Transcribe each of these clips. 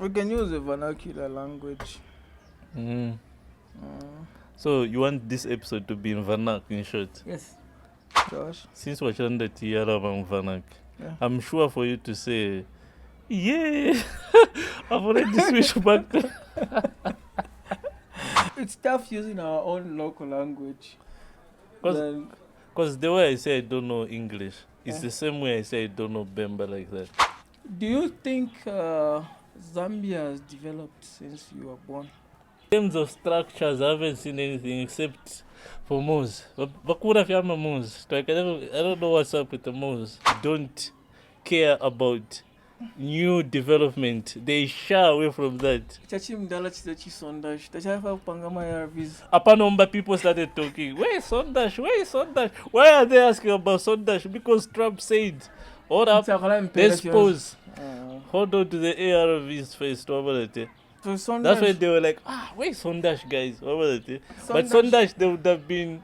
We can use a vernacular language. So you want this episode to be in Vernac, in short? Yes. Josh? Since we're trying to tiara about Vernac, Yeah. I'm sure for you to say, yeah, I've already switched back. It's tough using our own local language. Because the way I say I don't know English, it's Yeah. the same way I say I don't know Bemba like that. Do you think Zambia has developed since you were born? In terms of structures, I haven't seen anything except for moles. Bakura Fiama moles. Like, I don't know what's up with the moles. Don't care about new development. They shy away from that. Chachimdala chizachi sondage. Tachafa pangama yarvis. Apanomba people started talking. Where is Sondash? Where is Sondash? Why are they asking about Sondash? Because Trump said, hold up, let's pause. Hold on to the ARVs first. So sondage. That's why they were like, where's Sondash, guys? But Sondash, they would have been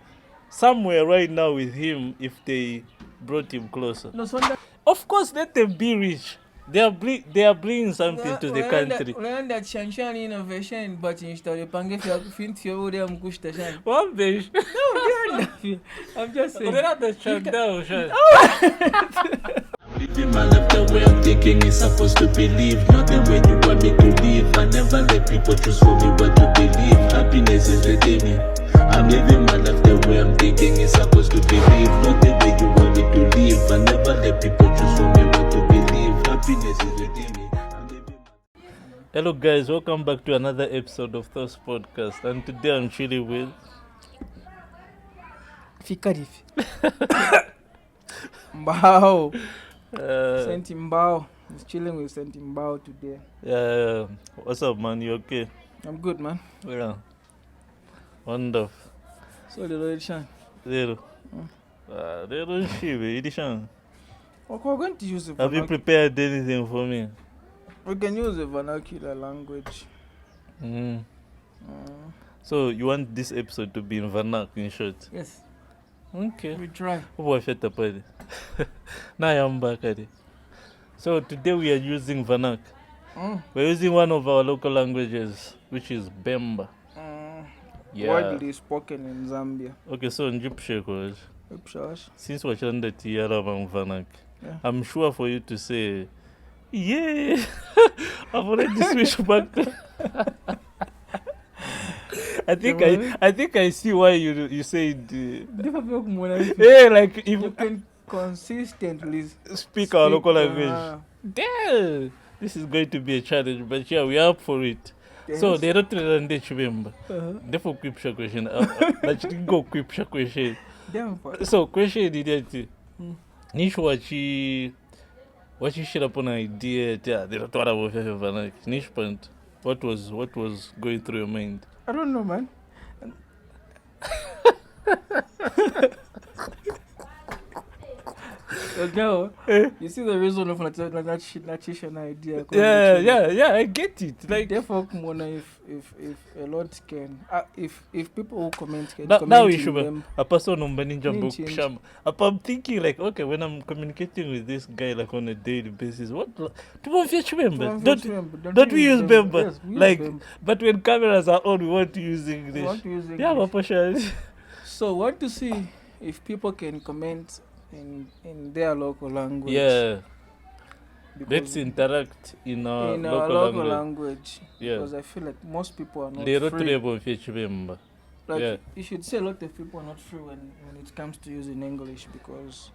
somewhere right now with him if they brought him closer. No, sondage. Of course, let them be rich. They are bringing something to the country. Learn that Shanshan innovation, but instead of Pange Fint, you would have pushed the shan. What bitch? No, I'm just saying. They're not the shutdown. Living my life the way I'm thinking is supposed to believe. Not the way you want me to live. I never let people choose for me what to believe. Happiness is within me. I'm living my life the way I'm thinking is supposed to believe. Not the way you want me to live. I never let people choose for me what to believe. Happiness is within me. I'm living my... Hello guys, welcome back to another episode of Thoughts Podcast. And today I'm chilling with Fikarif. Mbao. Saint Mbao. He's chilling with Saint Mbao today. Yeah. What's up, man? You okay? I'm good, man. Yeah. Wonderful. So the Lord Shan. Zero. They don't shave edition. Okay, we're going to use Have you prepared anything for me? We can use a vernacular language. So you want this episode to be in Vernac, in short? Yes. Okay. We try. Now I'm back at it. So today we are using Vernac. Mm. We're using one of our local languages, which is Bemba. Yeah. Widely spoken in Zambia. Okay, so in Jipsheko, Upshash. since we're trying to tiara about Vernac, Yeah. I'm sure for you to say, yeah, I've already switched back. I think I see why you said. Yeah, like if You can consistently speak our local uh, language. Damn, this is going to be a challenge, but yeah, we are up for it. So they don't run the chimemba. Therefore, quick question. Let's go quick question. Damn. So question did Nish what you share upon idea? Yeah, they don't talk about Nish point. What was going through your mind? I don't know, man. No, you see the reason of Natishan idea. Yeah, I get it. Like therefore, if a lot can, if people who comment can now comment we should them, a person on Ninja book change. sham. I'm thinking like, okay, when I'm communicating with this guy like on a daily basis, what don't we use Bemba? Yes, we use Like, Bemba. but when cameras are on, we want to use English. Yeah, Papa. So want to see if people can comment in their local language. Yeah. Because Let's interact in our local language. Yeah. Because I feel like most people are not They wrote free. about Bemba. Like Yeah. you should say a lot of people are not free when it comes to using English because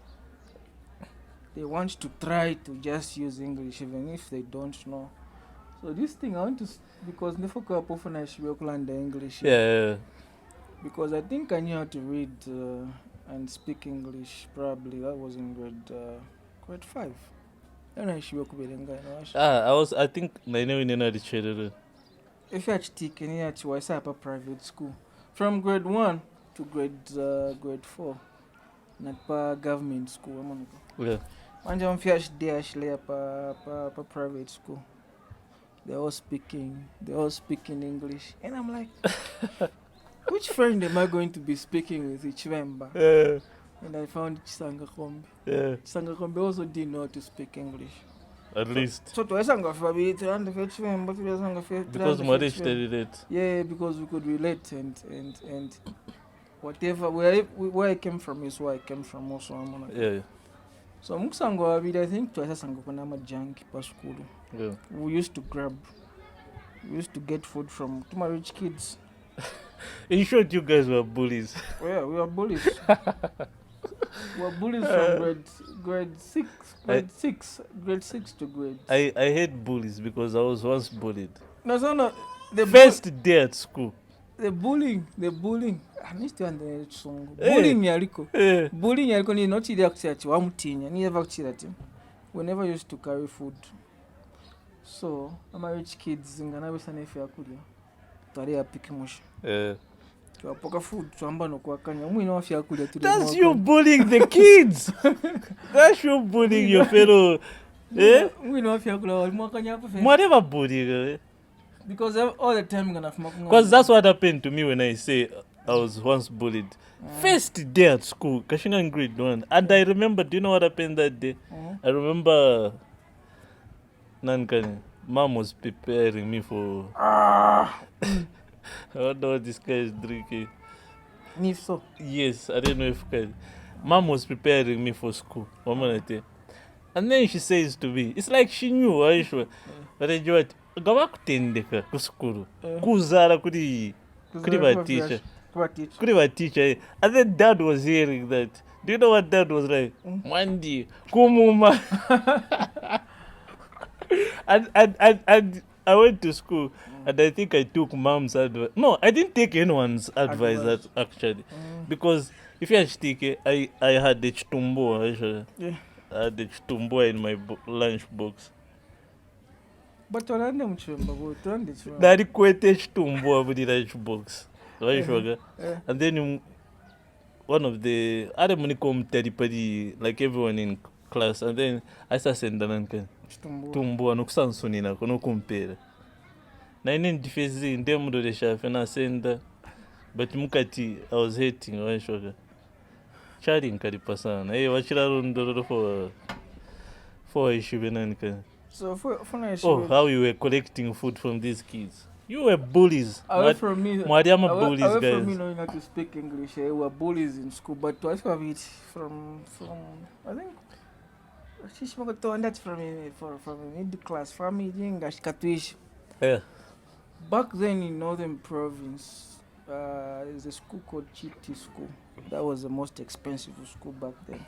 they want to try to just use English even if they don't know. So this thing I want to because never go up often I should learn the English. Yeah. Because I think I knew how to read and speak English probably. That was in grade 5. And I should work with I think I know the children. if you actually taken here to a private school from grade 1 to grade 4 not pa government school Yeah. and I'm actually pa private school they're all speaking English and I'm like which friend am I going to be speaking with each member? Yeah. And I found Chisanga Kombi. Yeah. Chisanga Kombi also didn't know how to speak English. at least. So twasanga fe babiri 300 chivembo twasanga fe Because more relate. Yeah, because we could relate and whatever where I came from is where I came from also. Yeah. So mukusango babiri, I think twasanga kuna majunk pa school. Yeah. We used to grab. We used to get food from my rich kids. In short, you guys were bullies. Yeah, we were bullies. We were bullies from grade 6 to grade. I hate bullies because I was once bullied. No. The First day at school. The bullying. I need to understand that song. Bullying yaliko. Bullying yaliko ni not ile kuchati wa mutinya. Ni eva kuchati. We never used to carry food. So, I'm rich kids ngana bisa nefe yakulya. Tare apike mushi. Tuwapoka food tuamba no kwakanya. Mwino afya yakulya tu. That's you bullying the kids. That's you bullying your fellow. Mwino afya yakulya wali mwakanya hapo fe. Whatever bullying. Because all the time ngana fuma kunga. Because that's what happened to me when I say I was once bullied. First day at school, Kashinga in grade 1. And I remember, do you know what happened that day? I remember Nankani, mom was preparing me for... I don't know what this guy is drinking. If so? Yes, I don't know if guys. Mom was preparing me for school. And then she says to me, it's like she knew, Aisha. But I just gawa kutendeka ku school. Kuzara kuri teacher. Kuri teacher. And then dad was hearing that. Do you know what dad was like? Mandi, kumuma. And I went to school and I think I took mom's advice. No, I didn't take anyone's advice. Actually. Because if you take it, I had the chitumbo actually. Yeah. I had the chitumbo in my lunch box. But turande mchemba go turande chwa. Dari kwete chitumbo with the lunch box. Right, sugar. And then one of the other money come teripadi like everyone in class, and then I started sending tumbo anukusansuni na kono kumpera. Na ine ndifezi ndemu de chef na senda, but mukati I was hating right, sugar. Chatting karipa sana. Wachira rundoro for issue benanka. So for issue. Oh, how you were collecting food from these kids. You were bullies. Away from me, bullies, guys. from me knowing how to speak English, we were bullies in school. But to ask of it from I think she's that's from a middle class family. Yeah. Back then in Northern Province, there's a school called Chiti School. That was the most expensive school back then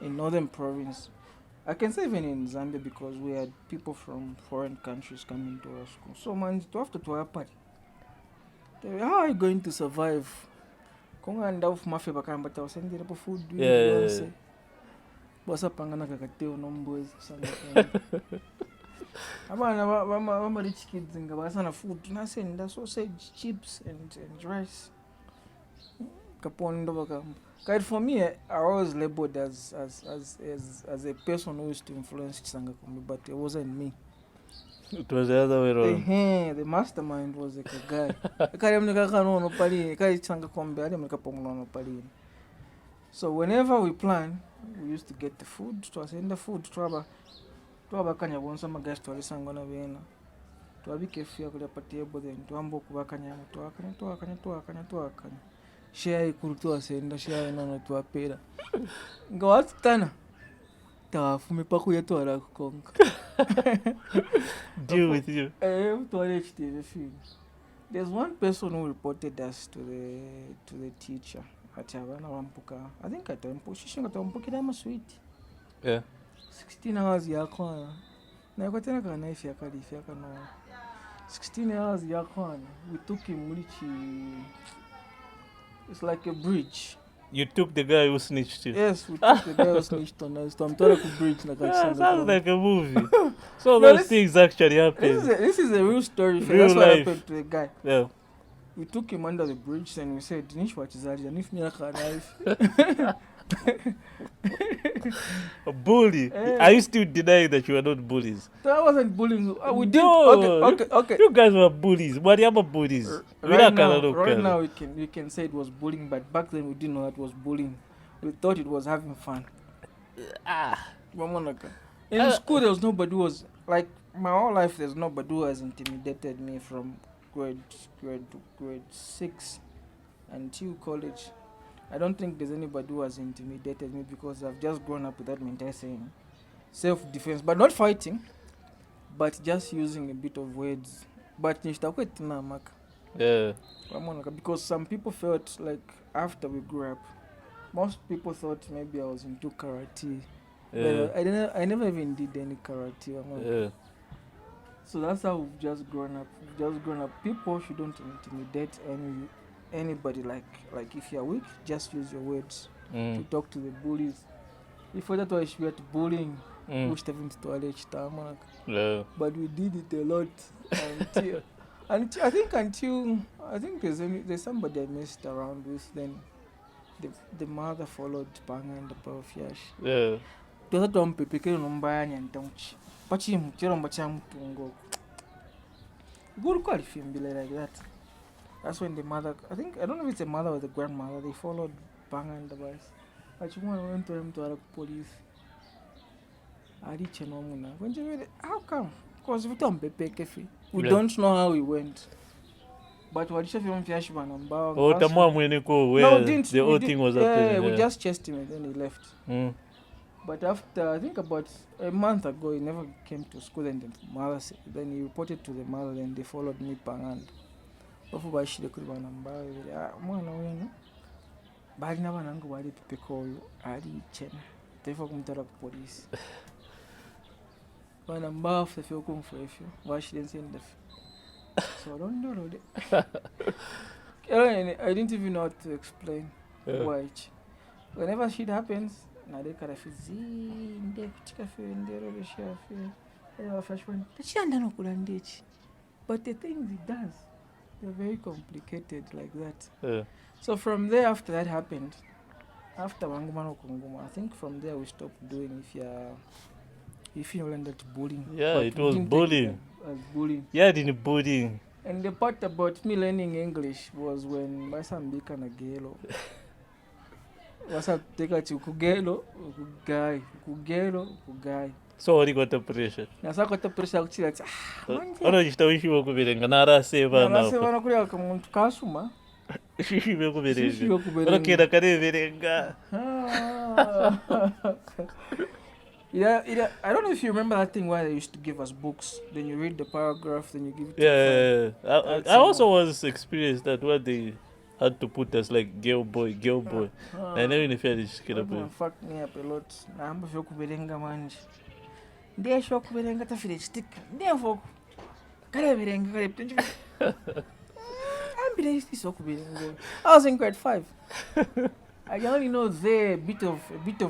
in Northern Province. I can say even in Zambia because we had people from foreign countries coming to our school. So man, to have to a party. How are you going to survive? Konga anda of mafia bakamba ta sendira po food. Yeah. Bosa pangana kakateo nomboys sanga. Abana rich kids nga basana food. Na senda sausage, chips and rice. Kapondo bakamba. For me, I was labeled as a person who used to influence Chisanga Kombi, but it wasn't me. It was the other way around. The mastermind was like a guy. So whenever we plan, we used to get the food. To send the food to Abakanya once my guys to Alisangona Vena. To Abikefia could have table then to Ambo Kubakanya to Akanya. Share kultua senda share nono tu apera. Ngawatu tana. Tafu mipaku yetu ala kukonga. Deal with you. To HTV film. There's one person who reported us to the teacher. Atabana wampuka. I think atampushishanga tampukira ma sweet. Yeah. 16 hours yakwana. Na yakotena kana ifi yakali ifi yakano. 16 hours yakwana. We took him mulichi. It's like a bridge. You took the guy who snitched you? Yes, we took the guy who snitched on us. So I'm talking about bridge. Sounds like a movie. So those things actually happen. This is a real story. Real That's life. what happened to the guy. Yeah. We took him under the bridge and we said, Nish what is that? And if me knife. A bully. Are you still denying that you are not bullies? That wasn't bullying. We did. No. Okay. You guys were bullies. What are bullies? Right now we can say it was bullying, but back then we didn't know that was bullying. We thought it was having fun. In school, there was nobody who was like my whole life. There's nobody who has intimidated me from grade 6 until college. I don't think there's anybody who has intimidated me because I've just grown up with that mentality saying self-defense, but not fighting, but just using a bit of words. But Yeah. because some people felt like after we grew up, most people thought maybe I was into karate. Yeah. But I never even did any karate. Yeah. So that's how we've just grown up. People shouldn't intimidate anybody. Like if you're weak, just use your words to talk to the bullies. If that was we had bullying, we should have been to toilet time. Yeah. But we did it a lot until I think there's somebody I messed around with. Then the mother followed Banga and the Bafiash. Yeah. Toza tompepekele nombaya ntanchi. Pachi mchiromba cha mtungo. Good quality like that. That's when the mother, I don't know if it's a mother or the grandmother, they followed Banga and the boys. But one went to him to the police. I reached a normal. How come? Because we don't know how he went. But what if you want to Mbao? Oh, Tamwa Mweneko, where the whole thing was happening. We just chased him and then he left. But after, I think about a month ago, he never came to school. And the mother then he reported to the mother, then they followed me Pangand. Before she could run Mbao, but never know why the people call you Adi Chen. Therefore, come to the police. When I'm off the field, come for a few. Why she didn't send the so I don't know. I didn't even know how to explain why. Whenever shit happens, now they kind of feel but the things it does, they're very complicated like that. Yeah. So from there, after that happened, after Wangumano Kunguma, I think from there we stopped doing if you learned that bullying. Yeah, but it was didn't bullying. take it as bullying. Yeah, it didn't bullying. And the part about me learning English was when Basambika na gelo. Wasa teka chi kugelo, kugai. So what you got the pressure? Nasa ko ta pressure kuchira. Ono jitawishi wokubirenga nara seva Na na. se vana kulia kama mtu kasuma. Shishi wokubirenga. Shishi wokubirenga. Ono kida kare birenga. I don't know if you remember that thing where they used to give us books. Then you read the paragraph, then you give it to Yeah. I also was experienced that what they had to put us like girl boy. I never even felt this kid up. Fucked me up a lot. Na amba fyo kuberenga manje. Ndiye shwa kuberenga ta file stick. Ndiye foko. Kare berenga kare ptenje. Ambire is so kuberenga. I was in grade 5. I can only know there a bit of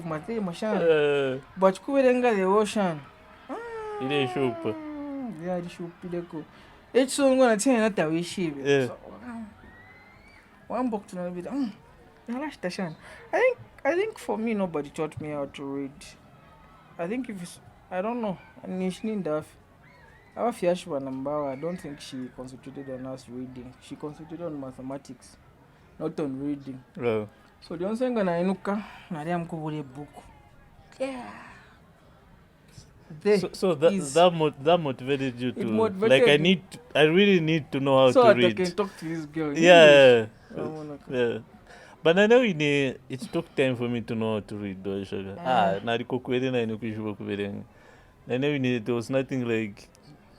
Mathe Mashan. But kuberenga the ocean. Ile shupa. Yeah, the shupa deko. Each song gonna tell you that we shiv. One book to another bit. I think for me nobody taught me how to read. I think if it's, I don't know. Our Fiashwa Mbao, I don't think she concentrated on us reading. She concentrated on mathematics, not on reading. Yeah. So the only thing I know is book. Yeah. So that motivated you to motivated like I really need to know how so to that read. I can talk to this girl. Yeah. Yeah. But I know it took time for me to know how to read though. I know there was nothing like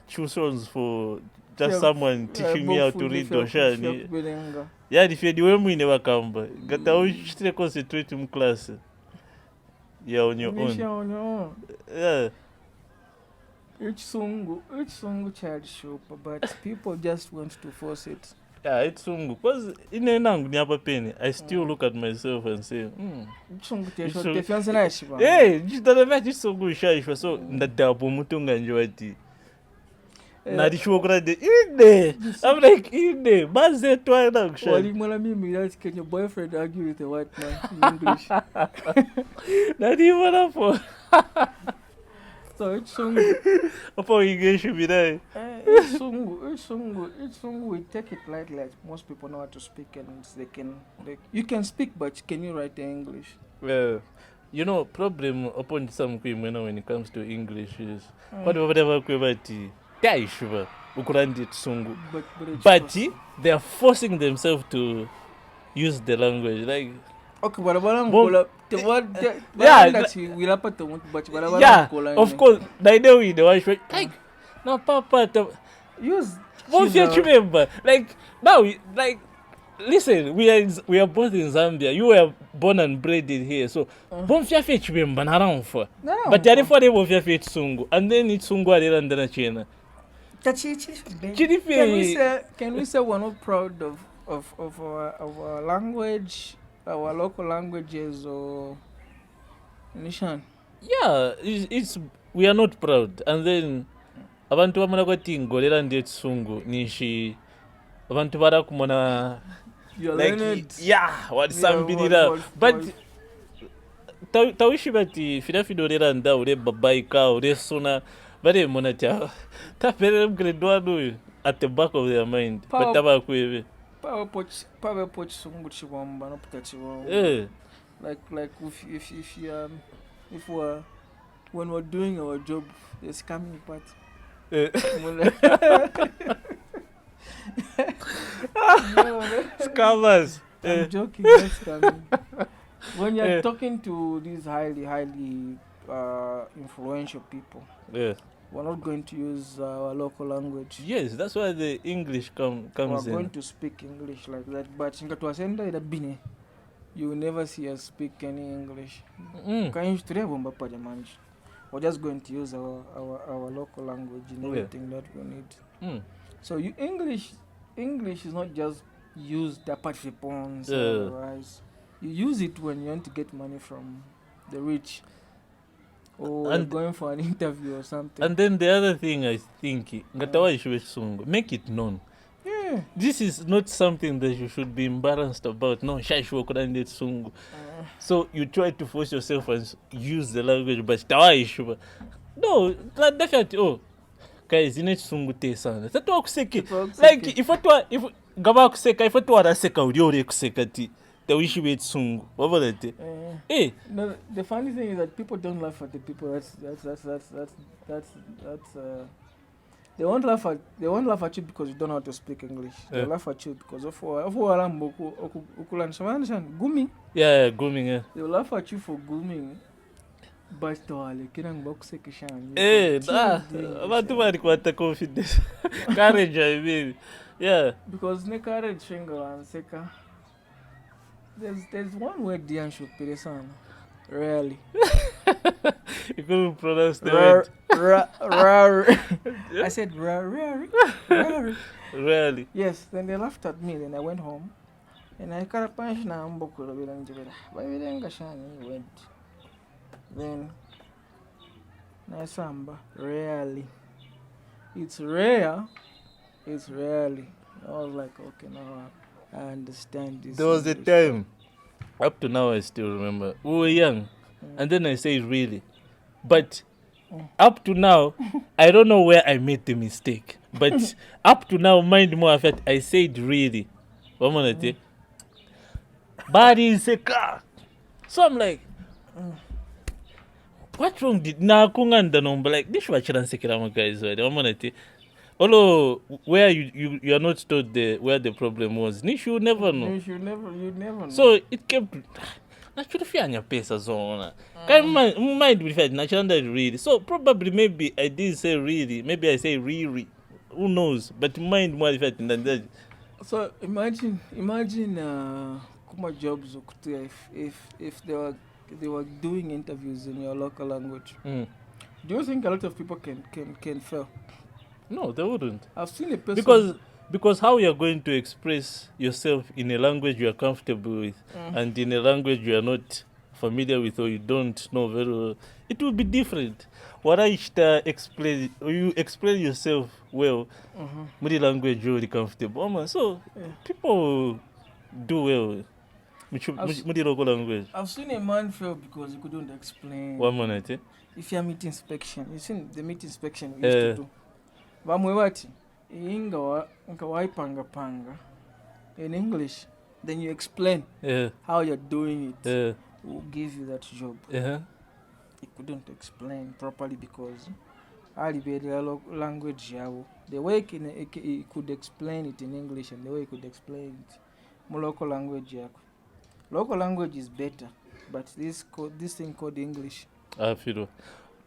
tuitions for just someone teaching me how to read Doshani. Yeah, if you're the way we never come back. Got to concentrate in class. Yeah, on your own. Yeah. Each song child show, but people just want to force it. Yeah, it's song because in a nang penny, I still look at myself and say, hey, just the match is so good, shy for so that double mutunga enjoyed. I'm like, in there, but they try now. Can your boyfriend argue with a white man in English? Not even up for. So each song, English should be there. Each song we take it lightly. Like most people know how to speak, and you can speak, but can you write in English? Yeah. you know, problem upon some when it comes to English is whatever kwebati taishuva ukurandi tsungu. But they are forcing themselves to use the language. Like okay, but of course, I know we know like now papa use won't you remember? Like now like listen, we are both in Zambia. You were born and bred in here, so bonfia fetch remember na for. But there for the bonfia fetch sungu, and then it's sungu alira ndana chena. Can we say we're not proud of our language, our local languages, or Nishan? Yeah, it's we are not proud, and then abantu bamala kwati ngolera ndi tsungu nishi abantu barakumona like yeah watisambirira but tawishi bati fidafidolera nda ule babaika ule suna bare mona cha tapere grade 1 at the back of their mind but tabakwebe power poch sungu chiwamba no putachiwa like if we're when we're doing our job there's coming part Scammers. I'm joking. That's coming. When you're talking to these highly influential people, we're not going to use our local language. Yes, that's why the English comes in. We're going to speak English like that, but you will never see us speak any English. We're just going to use our local language in everything that we need. So English is not just used apart from pawns or rice. You use it when you want to get money from the rich or you're going for an interview or something. And then the other thing I think, make it known. Yeah. This is not something that you should be embarrassed about. No, so you try to force yourself and use the language, but no, definitely. Guys, in sungu te sana. Tatu akuseke. Like if gaba kuseka, if atu araseka uriore kuseka ti. Tawishi be sungu. Wabalete. No, the funny thing is that people don't laugh at the people. That's they won't laugh at you because you don't know how to speak English. They laugh at you because of grooming. Yeah, grooming. Yeah. They will laugh at you for grooming. But abantu bari kwata confidence. Courage, I mean. Yeah. Because ne courage shingo and seka. There's one word Dian should pay son. Rarely. You couldn't pronounce the word. I said rarely. Rarely. Yes, then they laughed at me, then I went home. And I got a punch na mbokuro bilanjibira. Babirenga shani went. Then Nasamba, rarely. It's rare. It's rarely. I was like, okay, now I understand this. There was a time, up to now I still remember, we were young, and then I say really. But up to now, I don't know where I made the mistake. But up to now, mind more of it, I said really. Body is a car. So I'm like, what wrong did na kunganda number like this? What should I say, guys? Although where you are not told where the problem was, you never know. You never know. So it kept. Naturally, fear pesa zona. Mind with that naturally really. So probably maybe I didn't say really. Maybe I say really. Who knows? But mind more with that. So imagine kuma jobs if they were doing interviews in your local language. Do you think a lot of people can fail? No, they wouldn't. I've seen a person because how you are going to express yourself in a language you are comfortable with and in a language you are not familiar with or you don't know very well, it will be different. What I explain, you explain yourself well, with the language you're really comfortable. So people do well. Local language. I've seen a man fail because he couldn't explain. 1 minute. If you are meat inspection, you seen the meat inspection we used to do. Vamwewati, panga in English. Then you explain how you're doing it. who gave you that job, Uh-huh. he couldn't explain properly because aliberera language yabo. The way he could explain it in English and the way he could explain it mu local language yako. Local language is better, but this thing called English I feel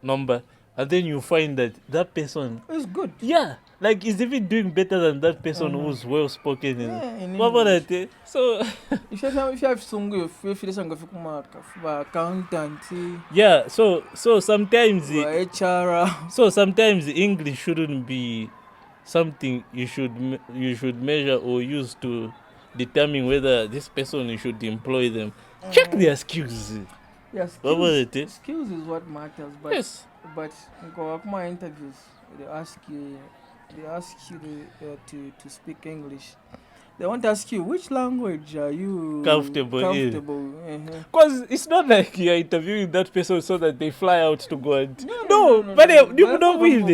number, and then you find that that person, is good. yeah, like is even doing better than that person who's well spoken. Yeah, in What about English. that? So If you have sungu, you feel something for accountant, yeah, so sometimes for HR. so sometimes English shouldn't be something you should measure or use to determine whether this person you should employ them. Check their skills. Yes, What about it? skills is what matters. But Yes. but in my interviews, they ask you to speak English. They won't ask you which language are you Comfortable in. Uh-huh. Because it's not like you're interviewing that person so that they fly out to go and No, but no. you don't win But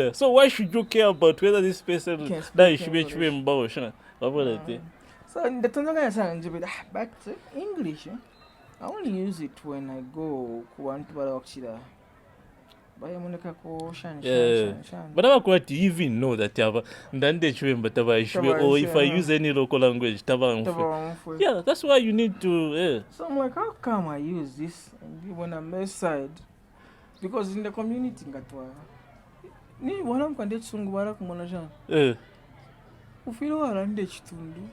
it. So why should you care about whether this person Can speak that is English. Mbao? What about it? So the Tanzania sound but English, I only use it when I go kubantu barakira. Bayamuneka ko shan. But I'm quite even know that you have Ndande Chwemba Taba Ishwe, or if I use any local language, Taba. Yeah, that's why you need to. So I'm like, how come I use this when I'm outside? Because in the community, ni wanamkwande chisungu barakumona jana. Ufilo warande chitundu.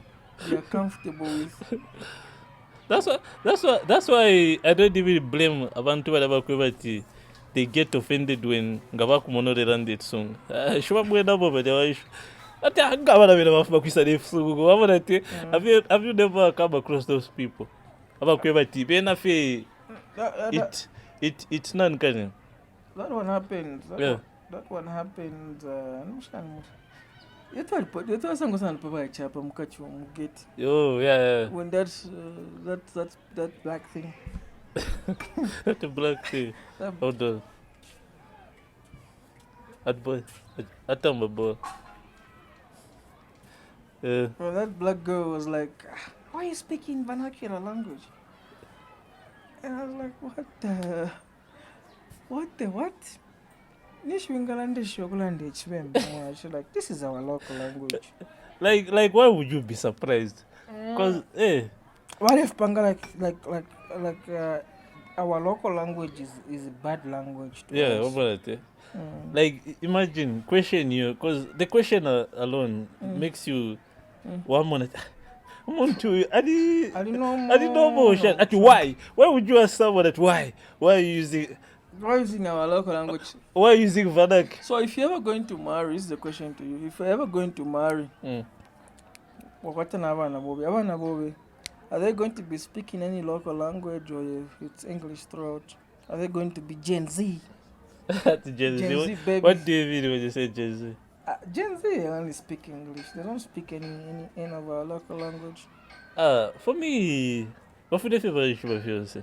You're comfortable with. That's why I don't even blame abantu balabakwebati. They get offended when ngabakumono rerande song. Shwa mwenda bobe de waishu. Ati ngabana bela bafuba kwisane fusugo. Wabonate have you never come across those people? Abakwebati bena fe it's none can. That one happened. That one happened. You told some person papa chapa mukachi mugeti. Oh yeah. When that black thing. That's a black thing. Hold on. At boy. At boy. Well, that black girl was like, why are you speaking vernacular language? And I was like, what? She's like, this is our local language. Like why would you be surprised? Because What if Panga our local language is a bad language to yeah, us? what about it? Like imagine question you, because the question alone makes you 1 minute. I didn't know more. Why would you ask someone that why are you using our local language? Why are you using vernac? So if you're ever going to marry, this is the question to you. If you're ever going to marry, are they going to be speaking any local language or if it's English throughout? Are they going to be Gen Z? Gen Z baby. What do you mean when you say Gen Z? Gen Z only speak English. They don't speak any of our local language. For me, what for the favorite issue of yours?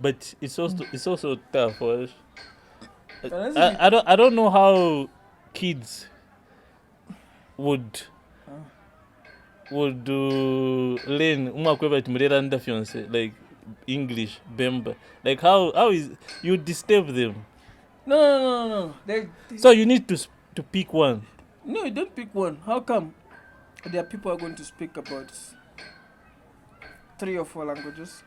But it's also tough for us. I don't know how kids would learn like English, Bemba. Like how is you disturb them? No. So you need to pick one. No, you don't pick one. How come there are people who are going to speak about 3 or 4 languages?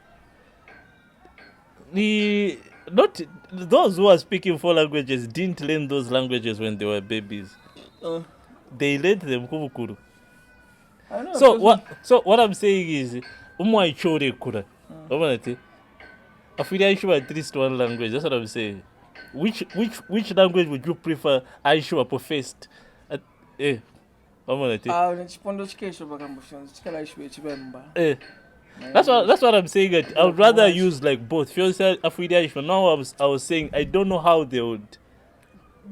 Not those who are speaking 4 languages didn't learn those languages when they were babies. They learned them kubukuru. I know. So what I'm saying is umwaichore kura. I show at least one language. That's what I'm saying. Which language would you prefer I show up first? That's what I'm saying. That I would rather use like both. Now I was saying I don't know how they would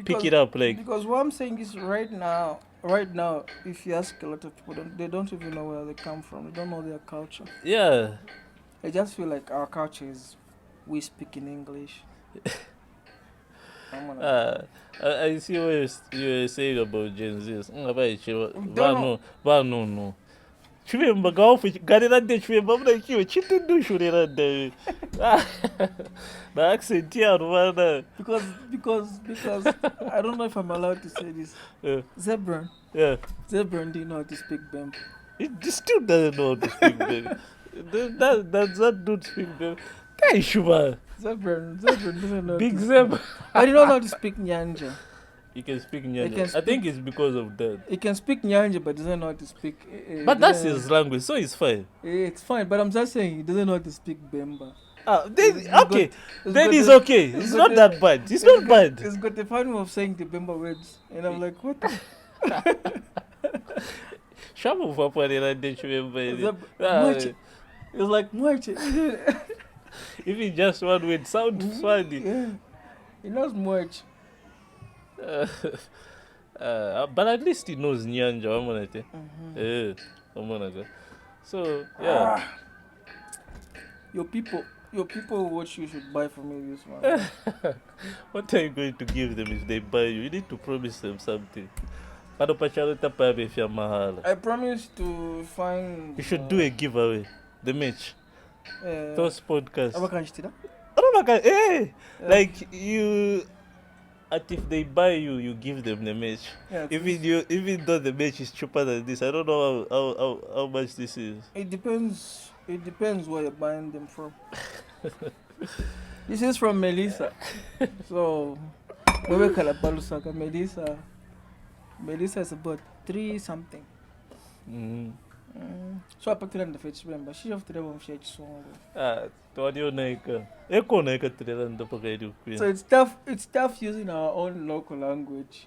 pick it up. Like because what I'm saying is right now, if you ask a lot of people, they don't even know where they come from. They don't know their culture. Yeah. I just feel like our culture is we speak in English. I see what you're saying about Gen Z. No. Chwemba gaofu garirande chwemba muna kiyo chitundu shurirande. The accent here, man. Because I don't know if I'm allowed to say this. Yeah. Zebra didn't know how to speak Bemba. It still doesn't know how to speak Bemba. That dude speak Bemba. Hey, Shuba. Zebra doesn't know. Big Zeb. But he don't know how to speak Nyanja. He can speak Nyanja. I think it's because of that. He can speak Nyanja, but doesn't know how to speak. But that's his language, so it's fine. It's fine, but I'm just saying he doesn't know how to speak Bemba. Okay. Then it's okay. It's not that bad. It's not bad. He's got the fun of saying the Bemba words, and I'm like, what? The? Shamu Faparela de Chwemba. It's like much. Even just one word sounds funny. Yeah. He knows much. But at least he knows Nyanja. So yeah. Your people what you should buy for me this one. What are you going to give them if they buy you? You need to promise them something. I promise to find. You should do a giveaway. The match. Those podcasts. Like you. If they buy you, you give them the match. Yeah, even though the match is cheaper than this, I don't know how much this is. It depends where you're buying them from. This is from Melissa. So Melissa is about 3 something. So I put it on the fetch member. She have to have a fetch song. So it's tough using our own local language.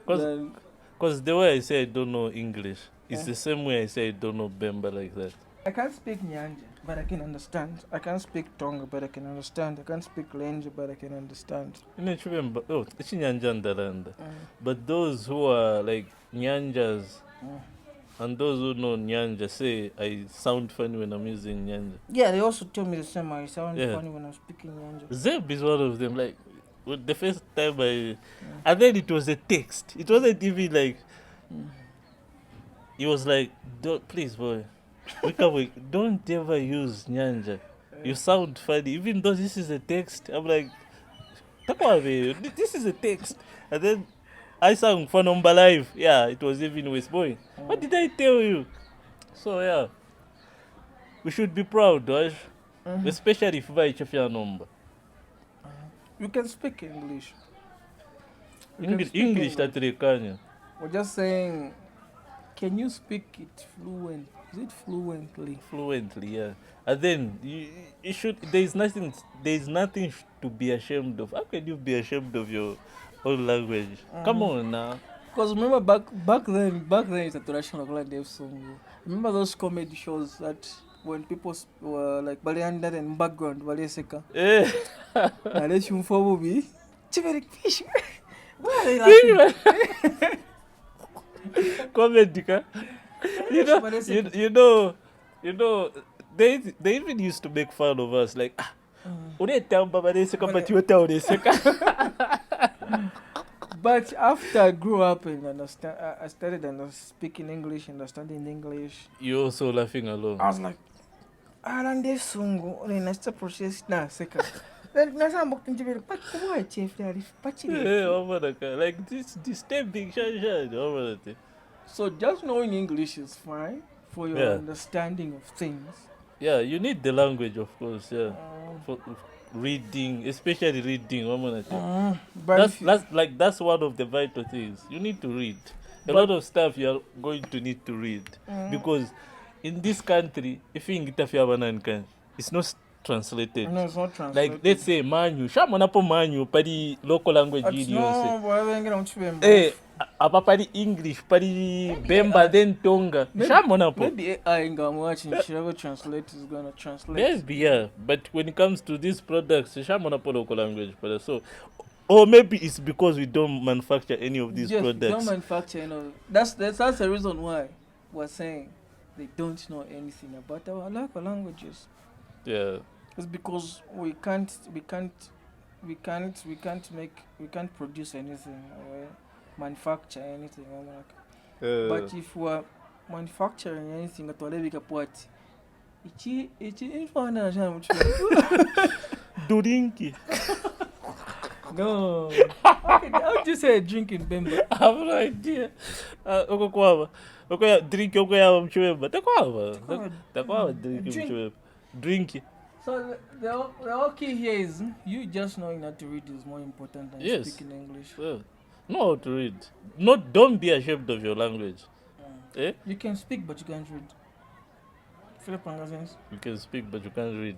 Because the way I say I don't know English, it's the same way I say I don't know Bemba like that. I can't speak Nyanja, but I can understand. I can't speak Tonga, but I can understand. I can't speak Lenja, but I can understand. It's Nyanja and Daranda. But those who are like Nyanjas and those who know Nyanja say I sound funny when I'm using Nyanja. Yeah, they also tell me the same. I sound funny when I'm speaking Nyanja. Zeb is one of them. Like the first time and then it was a text. It wasn't even like. It was like, please, boy. Don't ever use Nyanja. You sound funny. Even though this is a text, I'm like, this is a text. And then I sang for number live. Yeah, it was even with boy. What did I tell you? So yeah, we should be proud, right? Especially if I have your number. You can speak English. English that they can. We're just saying, can you speak it fluent? Is it fluently? Fluently, yeah. And then you should. There is nothing to be ashamed of. How can you be ashamed of your own language? Come on now. Because remember back then it's a traditional language song. Remember those comedy shows that when people were like Balianda and background Baleseka. Yeah. And let you follow me. Chiverik fish. Why are they laughing? Comedy, you know, they even used to make fun of us like, but after I grew up and I started speaking English, understanding English. You also laughing along. I was like, like this big shine. So just knowing English is fine for your understanding of things. Yeah, you need the language, of course. Yeah, for reading, especially reading. That's one of the vital things. You need to read. A lot of stuff you are going to need to read because in this country, if you it's not translated. No, it's not translated. Like let's say manu, manu, padi local language padi English, padi Bemba, then Tonga. Maybe AI I'm watching, whoever translates is gonna translate. Maybe, yeah. But when it comes to these products, local language. So, or maybe it's because we don't manufacture any of these products. We don't manufacture, That's the reason why we're saying they don't know anything about our local languages. Yeah. It's because we can't produce anything or manufacture anything. But if we're manufacturing anything atwalebika pwati ichi infana jana mucho. Durinki. No. How would you say drink in Bemba? I have no idea. Oko kwaba. Oko ya drink oko ya mchweba. Takwaba drink mchweba. Drink. So the key here is you just knowing how to read is more important than Yes. speaking English. Know how to read. Don't be ashamed of your language. Eh? You can speak but you can't read. Philip Angazens. You can speak but you can't read.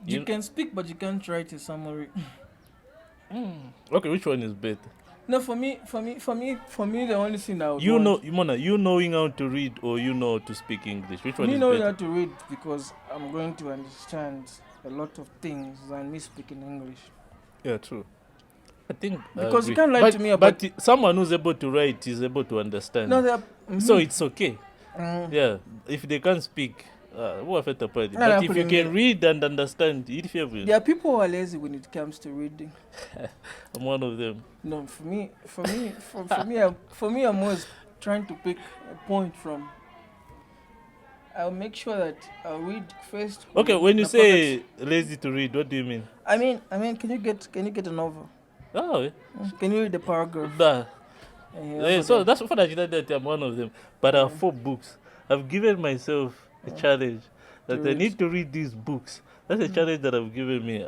You can speak but you can't write a summary. Okay, which one is better? No, for me, the only thing that I would You want, know, Imona, you knowing how to read or you know how to speak English? Which one me is knowing better? how to read because I'm going to understand a lot of things than me speaking English. Yeah, true. I think Because you agree. can't lie to me about. But someone who's able to write is able to understand. No, they're. So it's okay. Yeah. If they can't speak, what affect the party? No, But no, if you can read and understand, it favors. There are people who are lazy when it comes to reading. I'm one of them. No, for me, I'm always trying to pick a point from. I'll make sure that I'll read first. Okay, when you the say lazy to read, what do you mean? I mean, can you get a novel? Oh, yeah. Can you read the paragraph? Nah. Yeah, So that's what I did that I'm one of them. But I have 4 books. I've given myself a challenge that I read. need to read these books. That's a challenge that I've given me.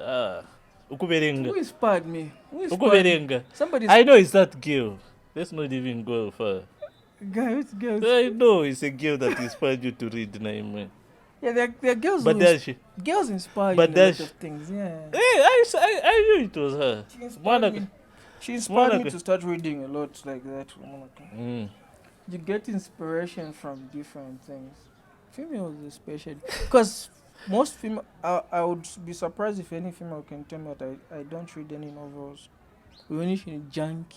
Ukuberenga. Who inspired me? Ukuberenga. Somebody. I know it's that girl. Let's not even go far. Guy, which girls? I know it's a girl that inspired you to read Naime. Yeah, there are girls. But who girls inspire you but in a lot that's- of things. Yeah. Hey, I knew it was her. She inspired me to start reading a lot like that. Mm. You get inspiration from different things. Females especially, because most female, I would be surprised if any female can tell me that I don't read any novels. We only read junk.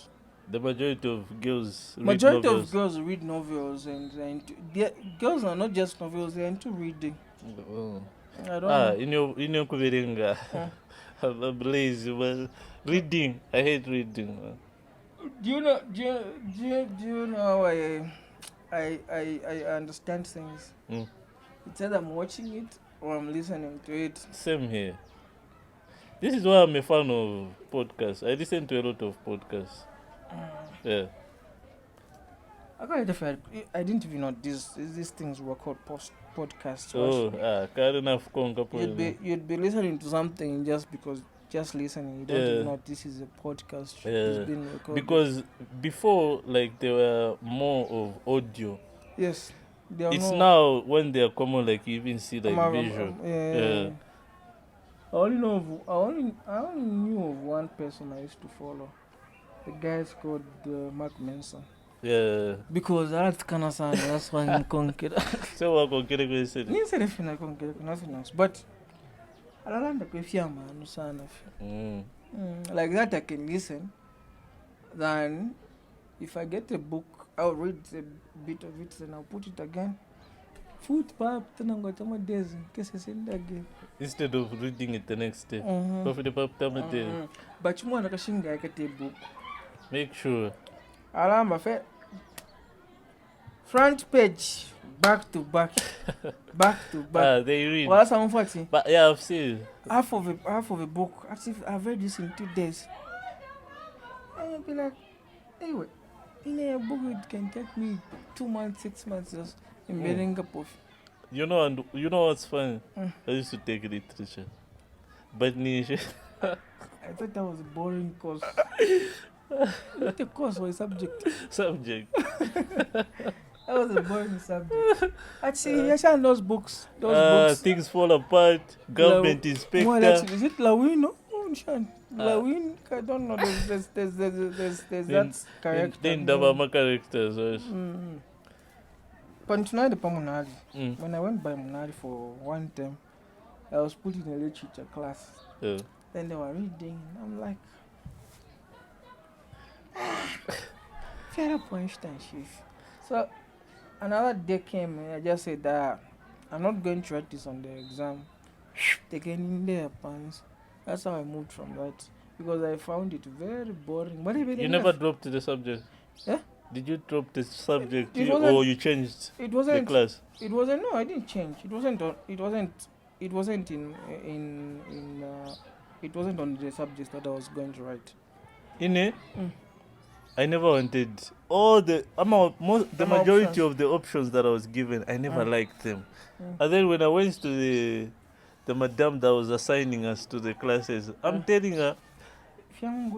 The majority of girls read Majority novels. of girls read novels, and girls are not just novels; they're into reading. Oh. I don't know. In your Kuberenga. I'm lazy, but reading. I hate reading. Do you know how I understand things? Mm. It's either I'm watching it or I'm listening to it. Same here. This is why I'm a fan of podcasts. I listen to a lot of podcasts. Yeah. I didn't even know these things were called podcasts. You'd be listening to something just listening. You don't even know this is a podcast. It's been recorded. Because before, like, there were more of audio. Yes. It's now when they are common, like, you even see like visual. Yeah. I only knew of one person I used to follow. The guy's called Mark Manson. Yeah. Because that's kind of sound. That's why I'm conquered. So what conquer go say? Nothing else. But I don't know if you're man. Like that, I can listen. Then, if I get a book, I'll read a bit of it, then I'll put it again. Food pap, then I'm going to days in case I send again. Instead of reading it the next day. Go for the pap day. But you want to get a book. Make sure. Alamba front page, back to back, back to back. They read. Well, that's unfortunate. But yeah, I've seen. Half of a book. Actually, I've read this in 2 days. And I'll be like, anyway, in a book it can take me 2 months, 6 months just embedding up of. You know what's funny? I used to take literature, but niche. I thought that was a boring course. Not a course or a subject. Subject. That was a boring subject. Actually, Yashan those books. Those books. Things fall apart. Government inspector. Well, actually, is it Lawin? Oh, Shan. Lawin? I don't know. There's that character. Then Dabama characters. But tonight, the Munari. When I went by Munari for one term, I was put in a literature class. Yeah. Then they were reading. I'm like, fair point, chief. So another day came and I just said that I'm not going to write this on the exam. Taken in their pants. That's how I moved from that because I found it very boring. But even You never dropped the subject. Yeah? Did you drop the subject It or you changed It the wasn't. class? It wasn't. No, I didn't change. It wasn't. It wasn't it wasn't on the subjects that I was going to write. In it, Mm. I never wanted all the the majority options. of the options that I was given. I never liked them. And then when I went to the madam that was assigning us to the classes, I'm telling her,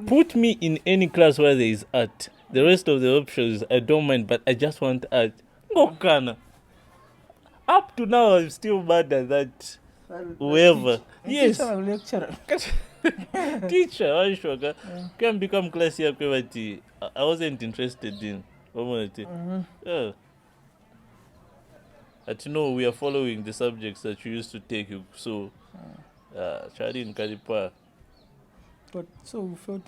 put me in any class where there is art. The rest of the options I don't mind, but I just want art. Ngokana. Up to now, I'm still mad at that. Whoever. Yes. Lecturer. Teacher, Aishoka, can become class here. I wasn't interested in. Yeah. But you know, we are following the subjects that you used to take. So, Charin Kalipa. But so we failed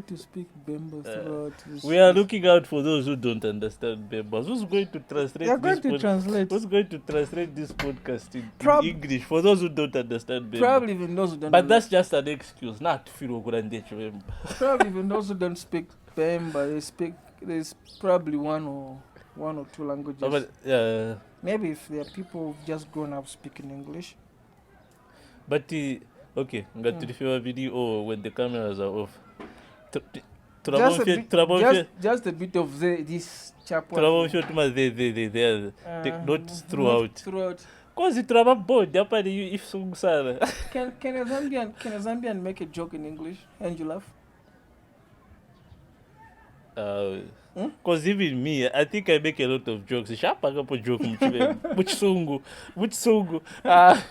to speak Bemba throughout. We are looking out for those who don't understand Bembas. Who's going to translate They're going to translate. Who's going to translate this podcast in English for those who don't understand Bemba? Probably even those who don't. But that's just an excuse, not to feel good. Probably even those who don't speak Bemba, they speak. There's probably one or two languages. But, Maybe if there are people who've just grown up speaking English. But okay, got to the video when the cameras are off. Just a bit of this chapter. Not throughout. Because it board. If Can a Zambian make a joke in English and you laugh? Because even me, I think I make a lot of jokes. Which sungu. I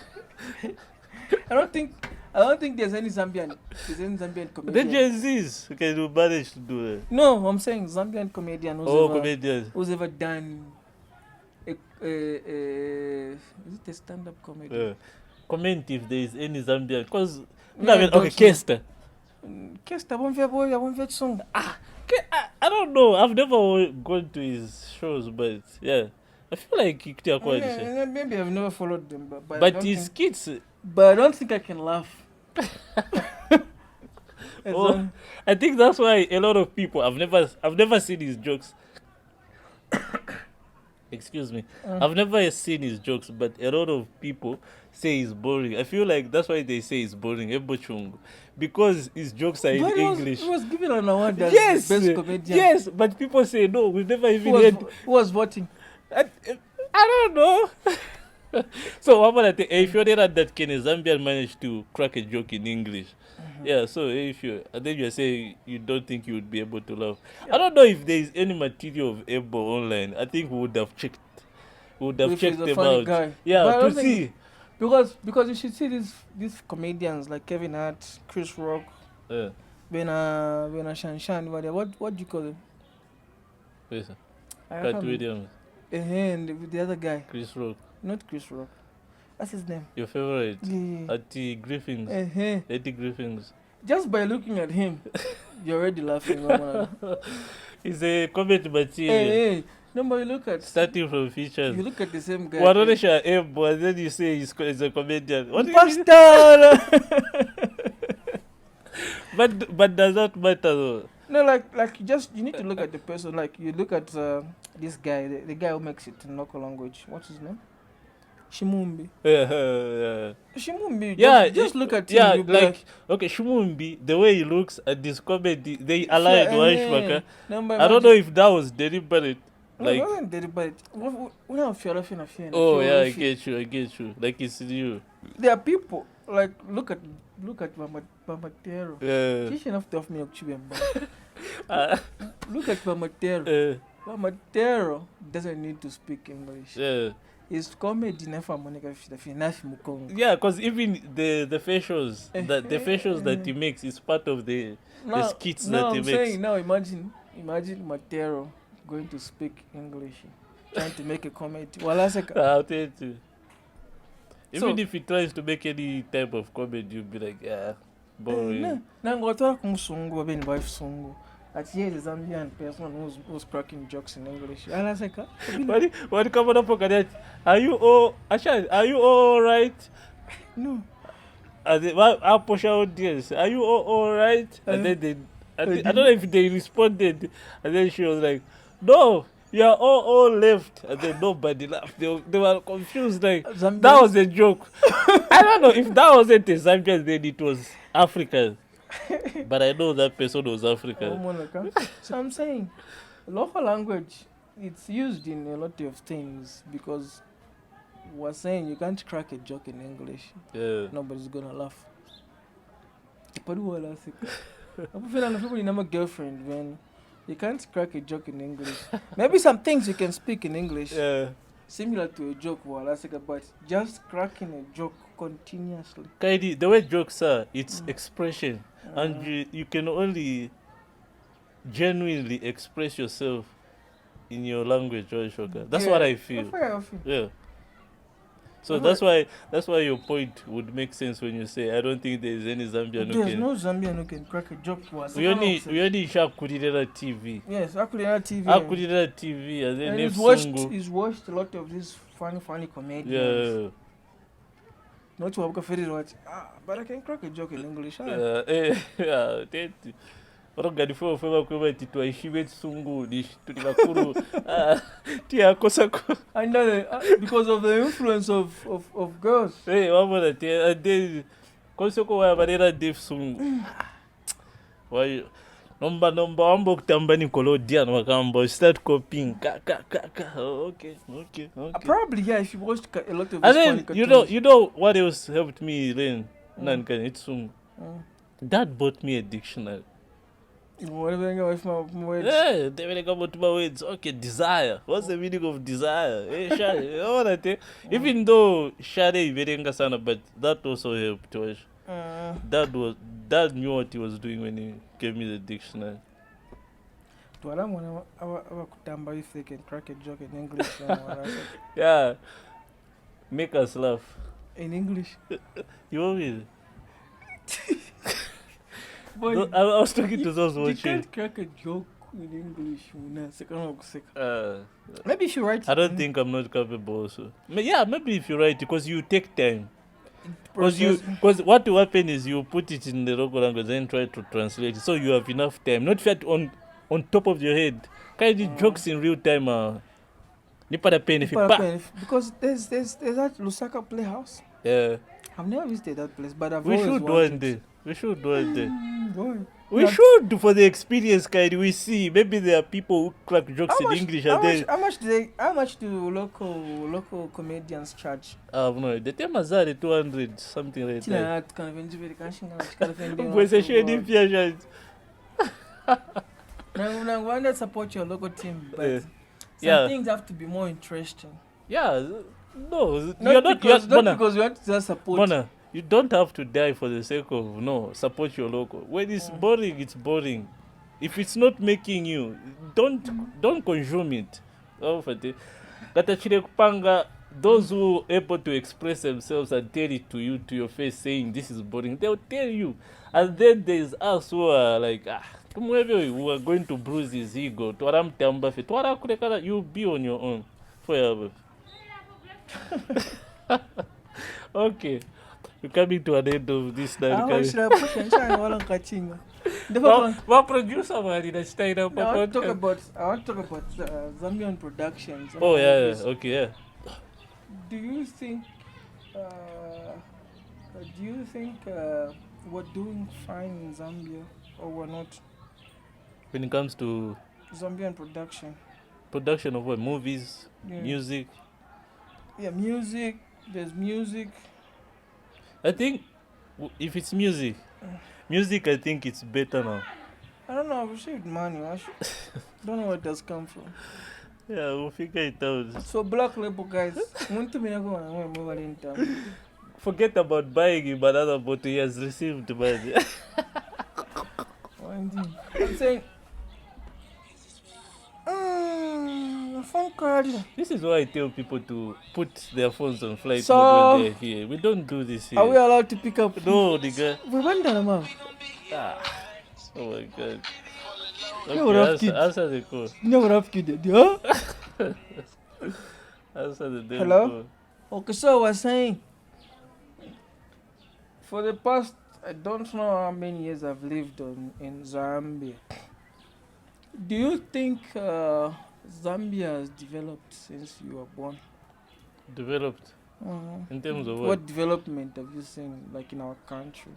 don't think there's any Zambian The comedian. Gen Zs can manage to do that. No, I'm saying Zambian comedian Comedians. who's ever done is it a stand-up comedy? Comment if there is any Zambian. Because, Kester. Kester, I don't know. I've never gone to his shows, but yeah. I feel like maybe I've never followed them, but his kids. But I don't think I can laugh. I think that's why a lot of people I've never seen his jokes. Excuse me. I've never seen his jokes, but a lot of people say he's boring. I feel like that's why they say he's boring. Because his jokes are in English. He was given an award as yes, best comedian. Yes, but people say no. We've never even heard. Who was voting? I don't know. So what about that? If you're that can a Zambian manage to crack a joke in English? Yeah, so if then you're saying you don't think you would be able to laugh. I don't know if there is any material of Ebo online. I think we would have checked. Checked them out. Guy. Yeah, to see. Because you should see these comedians like Kevin Hart, Chris Rock, Bena Shanshan, what do you call them? Yes, Cat Williams. And the other guy. Chris Rock. Not Chris Rock. What's his name? Your favorite? Yeah. Eddie Griffins. Eddie Griffins. Just by looking at him, you're already laughing. He's a comedy material. No, but you look at... Starting from features. You look at the same guy. And then you say he's a comedian. What Bastard! But does that matter though? No, you need to look at the person. Like you look at this guy, the guy who makes it in local language. What's his name? Shimumbi. Yeah. Shimumbi. Yeah, just look at him. Yeah, okay, Shimumbi, the way he looks at this comedy, they aligned Waishwaka. I don't know if that was deliberate. No, it wasn't deliberate. Oh yeah, I get you. Like it's you. There are people like look at Mamatero. Look at Mamatero. Mamatero doesn't need to speak English. Yeah. It's comedy Yeah, because even the facials that he makes is part of the skits that he makes. Now imagine Matero going to speak English, trying to make a comedy. I'll tell you. Even if he tries to make any type of comedy, you'll be like, yeah, boring. That here is a Zambian person who's cracking jokes in English. And I was like, what come on up for that? Are you all right? No. I'll push out this. Are you all right? And then I don't know if they responded, and then she was like, "No, you are all left," and then nobody laughed. They were confused. Like Zambians? that was a joke. I don't know if that wasn't a Zambian, then it was African. But I know that person was African. So I'm saying, local language, it's used in a lot of things because we're saying you can't crack a joke in English. Yeah. Nobody's gonna laugh. I'm a girlfriend, man. You can't crack a joke in English. Maybe some things you can speak in English, Yeah. similar to a joke, but just cracking a joke continuously. Kaidi, the way jokes are, it's expression. And you can only genuinely express yourself in your language, right, Shoka? That's what I feel. Yeah. So that's why your point would make sense when you say I don't think there is any Zambian who There's can. no Zambian who can crack a joke for us. We only Shakurira TV. Yes, Akulina TV. Akurira TV and then And Sungu. he's watched a lot of these funny comedians. Yeah. Not to have figured out, but I can crack a joke in English. Yeah, tete. Orogani fo kweba titwaishibe Sungu tuli bakuru. Tia kosa ko. I know because of the influence of girls. Hey, wabona tia ade konsoko wa barera Dave Sungu. Why Number ambo kutamba ni Colombian wakambo start copying ka. Oh, okay. Probably yeah. If you watched a lot of. And then you know what else helped me learn Nankan Itsum. Dad bought me a dictionary. Whatever I away from my words. Yeah, they will come to my words. Okay, desire. What's the meaning of desire? Hey, Shade, you know what I think? Even though Shade Verenga Sana, but that also helped. Dad knew what he was doing when he gave me the dictionary. To Adam, when I if they can crack a joke in English. Yeah, make us laugh. In English. You want me? Boy, I was talking to those you watching. can't crack a joke in English. Maybe if you write. I don't think I'm not capable also. Yeah, maybe if you write, because you take time. Because what will happen is you put it in the local language and try to translate it, so you have enough time. Not fit on top of your head. Kind of jokes in real time. Nipada pen if you because there's that Lusaka Playhouse. Yeah. I've never visited that place, but We should one day. Boy. We should for the experience, kind. We see maybe there are people who crack jokes in English and then. How much do local comedians charge? No, the time is 200 something like that. I want to support your local team, but some things have to be more interesting. Yeah, no, not because you want to just support. Mona, you don't have to die for the sake of support your local. When it's boring, it's boring. If it's not making you, don't consume it. Those who are able to express themselves and tell it to you, to your face, saying this is boring, they'll tell you. And then there's us who are like, who are going to bruise his ego. You'll be on your own forever. Okay. We're coming to an end of this I now. want to talk about Zambian productions. Oh yeah, okay, yeah. Do you think we're doing fine in Zambia or we're not? When it comes to Zambian production of what? Movies, music. Yeah, music. There's music. I think if it's music, I think it's better now. I don't know. I've received money. Don't know where it does come from. Yeah, we'll figure it out. So black label guys, forget about buying him another bottle. He has received money. I'm saying, phone card. This is why I tell people to put their phones on flight mode when they're here. We don't do this here. Are we allowed to pick up? No, nigga. We went down, man. Oh my god. Okay, answer the call. Never have kid, huh? Answer the Hello? call. Okay, so I was saying, for the past I don't know how many years I've lived in Zambia. Do you think Zambia has developed since you were born? Developed in terms of what? What development have you seen, like in our country?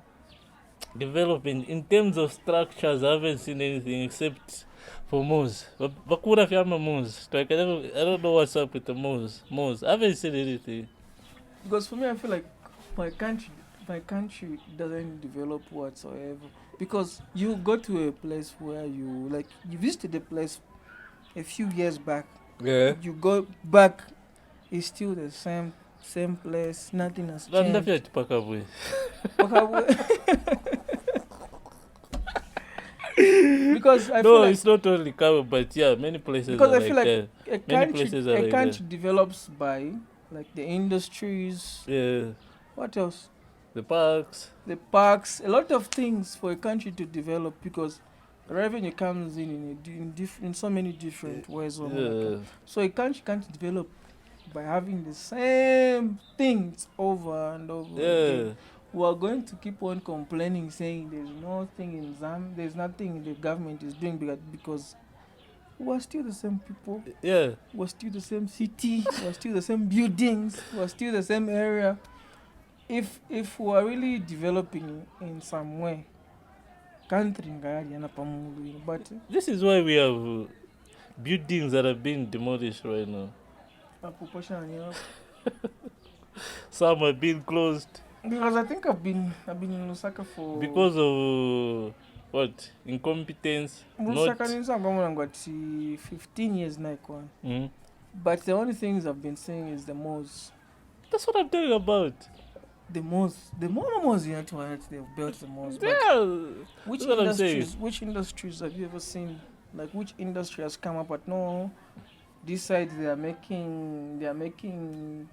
Developing in terms of structures, I haven't seen anything except for Moose. Bakura Fiamma Moose. Like, I don't know what's up with the Moose. I haven't seen anything. Because for me, I feel like my country doesn't develop whatsoever. Because you go to a place where you visited a place a few years back. Yeah. You go back, it's still the same place. Nothing has changed. Because I feel like, it's not only Kawa, but yeah, many places because are I feel like that. a country develops by like the industries. Yeah. What else? The parks. A lot of things for a country to develop, because revenue comes in so many different ways. So a country can't develop by having the same things over and over again. We are going to keep on complaining, saying there's nothing in Zambia, there's nothing the government is doing, because we're still the same people. Yeah. We're still the same city. We're still the same buildings. We're still the same area. If we're really developing in some way, country but this is why we have buildings that are being demolished right now. Some are being closed. Because I think I've been in Lusaka for because of what? Incompetence. Lusaka got 15 years now. But the only things I've been saying is the malls. That's what I'm talking about. The malls they've built the malls. Yeah. Which industries have you ever seen? Like, which industry has come up? But no, this side they are making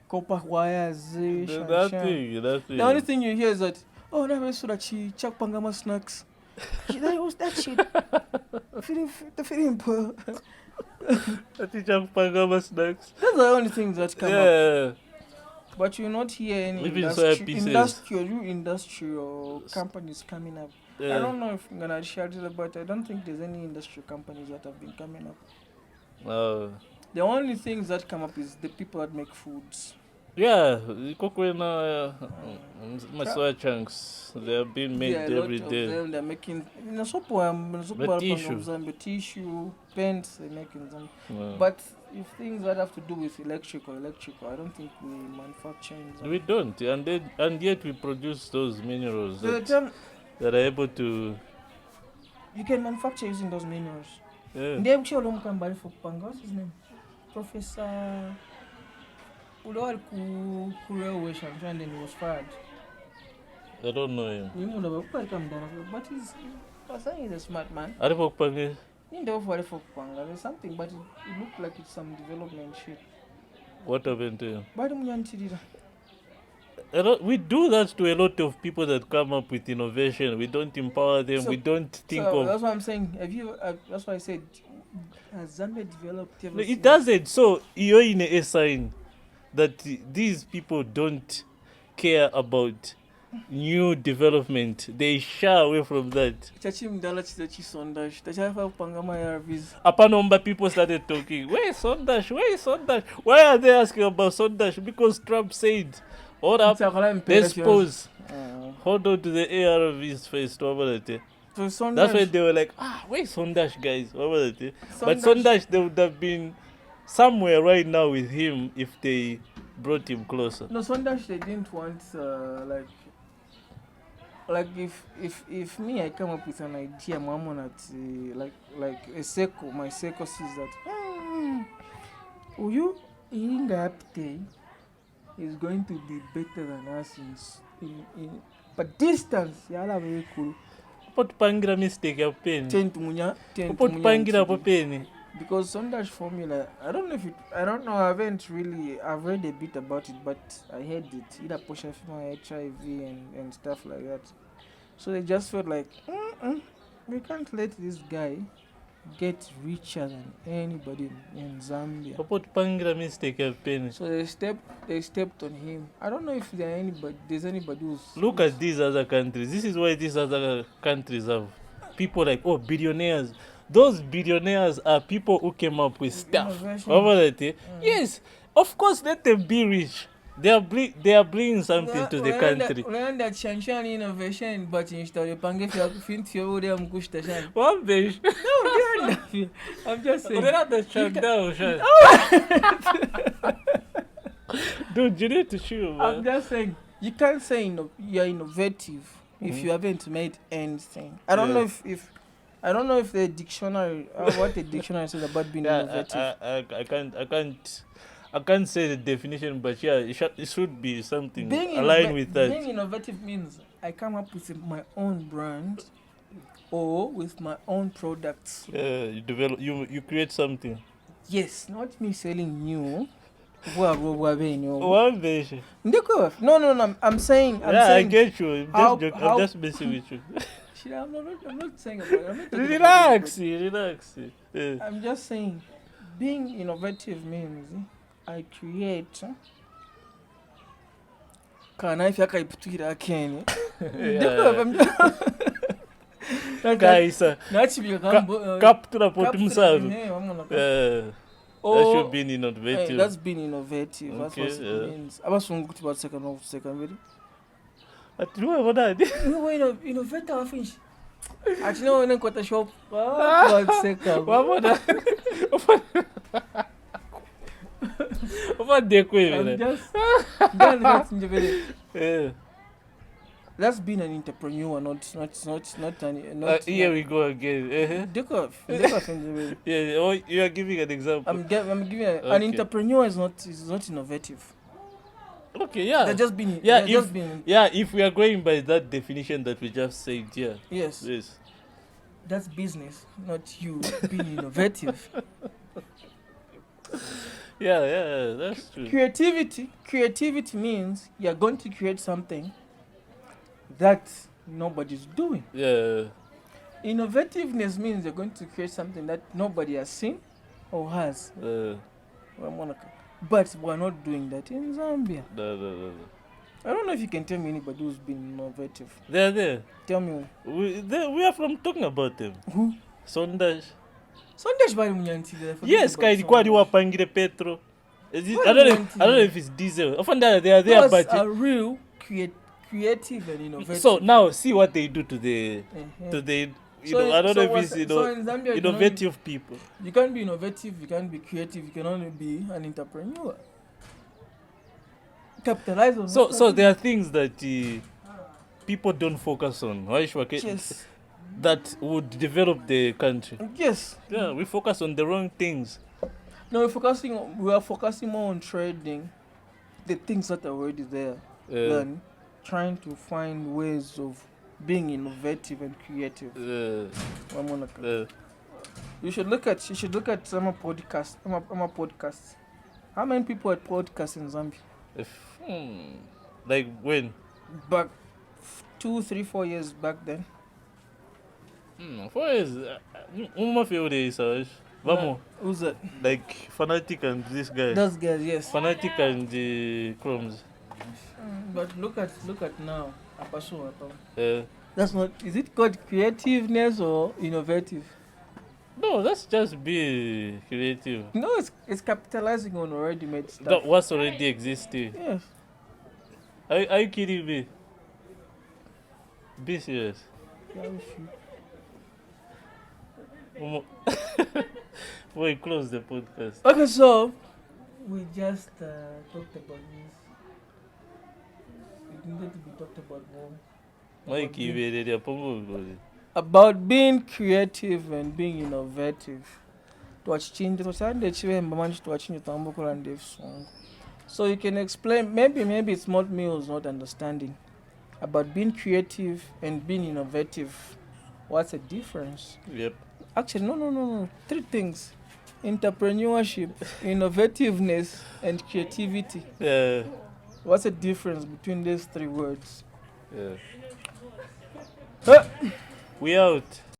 copper wires. The only thing you hear is that, oh, never saw that she chuck pangama snacks. That was that shit. Feeling poor. Pangama snacks. That's the only things that come up. But you not hear any industrial companies coming up. I don't know if I'm gonna share it, but I don't think there's any industrial companies that have been coming up. The only things that come up is the people that make foods. Yeah, Kokwena, Masoya chunks, they are being made every day. They're making tissue, pens, they're making them. But if things that have to do with electrical, I don't think we manufacture in Zambia. We don't, and yet we produce those minerals that are able to. You can manufacture using those minerals. Yeah. What's his name? Professor. And then he was fired. I don't know him. But he's a smart man. There's something, but it looked like it's some development shit. What happened to him? We do that to a lot of people that come up with innovation. We don't empower them. We don't think of. That's what I'm saying. That's why I said, has Zambia developed? No, it doesn't. So you're in a sign that these people don't care about new development. They shy away from that. Apanomba people started talking. Where is Sondash? Why are they asking about Sondash? Because Trump said, hold up, let's pause. Hold on to the ARVs first. That's why they were like, where is Sondash, guys? But Sondash, they would have been somewhere right now with him if they brought him closer. No, Sondash, they didn't want like if me, I come up with an idea, Mama, like a Seco, my Seco sees that you is going to be better than us in but distance. Very cool. Put pangira mistake of pen. Put pangira of penny. Because Sondash formula, I don't know, I've read a bit about it, but I heard it, either Posha HIV and stuff like that. So they just felt like, we can't let this guy get richer than anybody in Zambia. Papa pangira mistake of penny. So they stepped on him. I don't know if there's anybody who's Look at these other countries. This is why these other countries have people like billionaires. Those billionaires are people who came up with stuff. Innovation. Yes, of course, let them be rich. They are bringing something to the country. Unaenda chanshan innovation but instead of pange finti uri amkushta shan. One day, I'm just saying. Dude, you need to shoot, man. I'm just saying you can't say you're innovative if you haven't made anything. I don't know if the dictionary what the dictionary says about being innovative. I can't say the definition, but yeah, it should be something aligned with that. Being innovative means I come up with my own brand or with my own products. You develop, you create something. Yes, not me selling new. One version. No, I'm saying. I get you. I'm just messing with you. I'm not saying about it. Relax. Yeah. I'm just saying, being innovative means I create. If I put again. Guys, captura potencial. That should be innovative. That's being innovative. Okay, That's what it means. I was going to about second video. But you know what I did? Innovator finish. Actually, no, I got a shop. One second. What about that? What the I'm just that's being an entrepreneur, not an. Here we go again. Yeah, you are giving an example. I'm giving an entrepreneur is not innovative. Okay, yeah. They're just being. If we are going by that definition that we just said, yeah. Yes. That's business, not you being innovative. Yeah, that's true. Creativity means you're going to create something that nobody's doing. Yeah. Innovativeness means you're going to create something that nobody has seen or has. But we're not doing that in Zambia. No. I don't know if you can tell me anybody who's been innovative. They're there. Tell me. We are from talking about them. Who? Sondash. Bali munyanti. Yes, kai kwani wapangire Petro. I don't know if it's diesel. Often they are there, those but are real creative and innovative. So now see what they do to the I don't know if it's in Zambia, innovative people. You can't be innovative, you can't be creative, you can only be an entrepreneur. Capitalize on. So there are things that people don't focus on. Yes. That would develop the country. Yes. Yeah, we focus on the wrong things. No, we are focusing more on trading the things that are already there than trying to find ways of being innovative and creative. You should look at some podcasts. How many people had podcasts in Zambia? Like when? Back 2, 3, 4 years back then. 4 years. Uma few days, Vamos. Who's that? Like Fanatic and this guy. Those guys, yes. Fanatic and Chromes. But look at now. That's not. Is it called creativeness or innovative? No, that's just be creative. No, it's capitalizing on already made stuff. What's already existing. Yes. Are you kidding me? Be serious. We close the podcast. Okay, so we just talked about this. It needed to be talked about more. About being creative and being innovative. So you can explain, maybe it's not me who's not understanding about being creative and being innovative. What's the difference? Yep. Actually, no. 3 things: entrepreneurship, innovativeness, and creativity. Yeah. What's the difference between these 3 words? Yeah. We out.